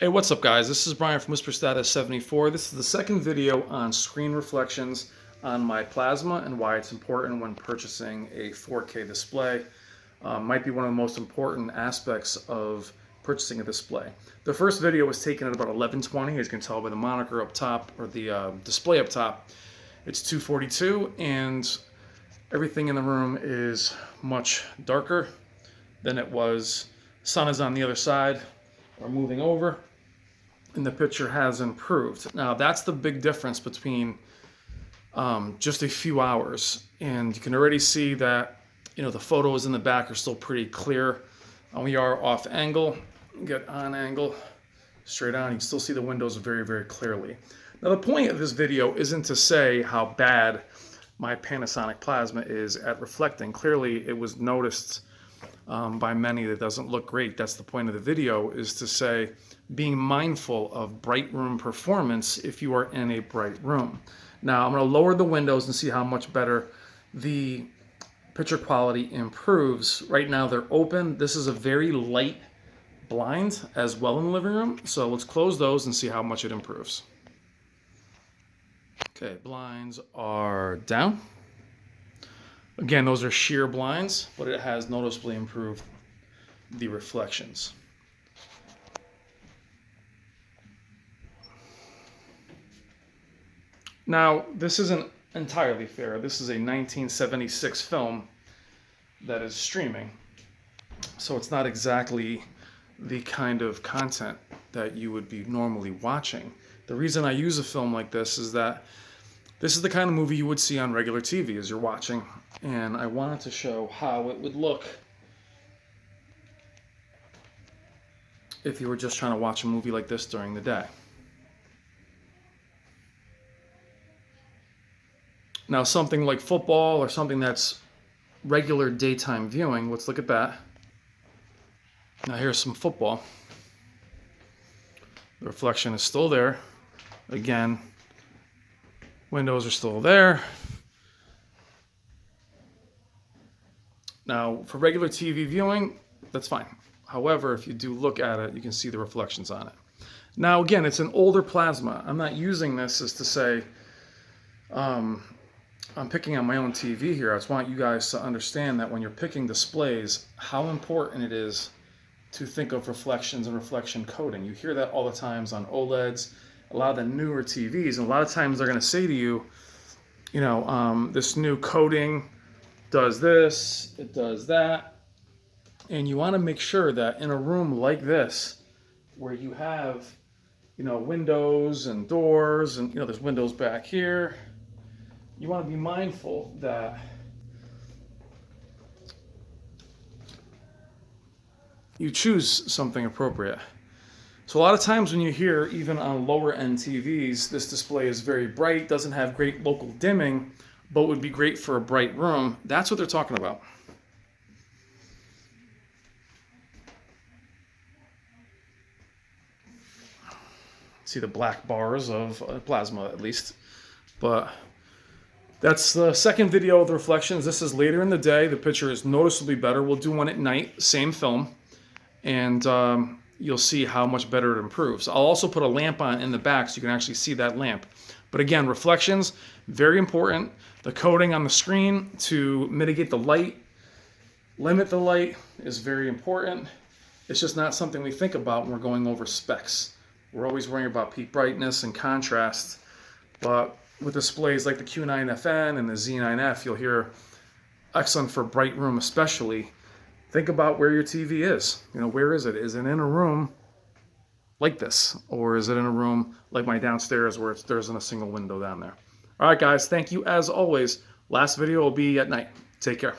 Hey, what's up guys? This is Brian from WhisperStatus74. This is the second video on screen reflections on my plasma and why it's important when purchasing a 4K display. Might be one of the most important aspects of purchasing a display. The first video was taken at about 1120, as you can tell by the moniker up top, or the display up top. It's 242 and everything in the room is much darker than it was. Sun is on the other side. We're moving over and the picture has improved. Now that's the big difference between just a few hours, and you can already see that the photos in the back are still pretty clear. We are off angle, get on angle, straight on, you can still see the windows very, very clearly. Now the point of this video isn't to say how bad my Panasonic plasma is at reflecting. Clearly it was noticed by many that doesn't look great. That's the point of the video, is to say being mindful of bright room performance if you are in a bright room. Now I'm going to lower the windows and see how much better the picture quality improves. Right now they're open. This is a very light blind as well in the living room, so let's close those and see how much it improves. Okay, blinds are down. Again, those are sheer blinds, but it has noticeably improved the reflections. Now, this isn't entirely fair. This is a 1976 film that is streaming, so it's not exactly the kind of content that you would be normally watching. The reason I use a film like this is that this is the kind of movie you would see on regular TV as you're watching, and I wanted to show how it would look if you were just trying to watch a movie like this during the day. Now something like football or something that's regular daytime viewing, let's look at that. Now here's some football. The reflection is still there. Again, windows are still there. Now, for regular TV viewing, that's fine. However, if you do look at it, you can see the reflections on it. Now, again, it's an older plasma. I'm not using this as to say I'm picking on my own TV here. I just want you guys to understand that when you're picking displays, how important it is to think of reflections and reflection coating. You hear that all the times on OLEDs, a lot of the newer TVs, and a lot of times they're going to say to you, this new coating does this, it does that. And you want to make sure that in a room like this, where you have, windows and doors, and, there's windows back here, you want to be mindful that you choose something appropriate. So a lot of times when you hear, even on lower end TVs, this display is very bright, doesn't have great local dimming, but would be great for a bright room, that's what they're talking about. See the black bars of plasma, at least. But that's the second video of the reflections. This is later in the day. The picture is noticeably better. We'll do one at night, same film, and you'll see how much better it improves. I'll also put a lamp on in the back so you can actually see that lamp. But again, reflections, very important. The coating on the screen to mitigate the light, limit the light, is very important. It's just not something we think about when we're going over specs. We're always worrying about peak brightness and contrast, but with displays like the Q9FN and the Z9F, you'll hear excellent for bright room especially. Think about where your TV is. Where is it? Is it in a room like this? Or is it in a room like my downstairs where there isn't a single window down there? All right, guys, thank you as always. Last video will be at night. Take care.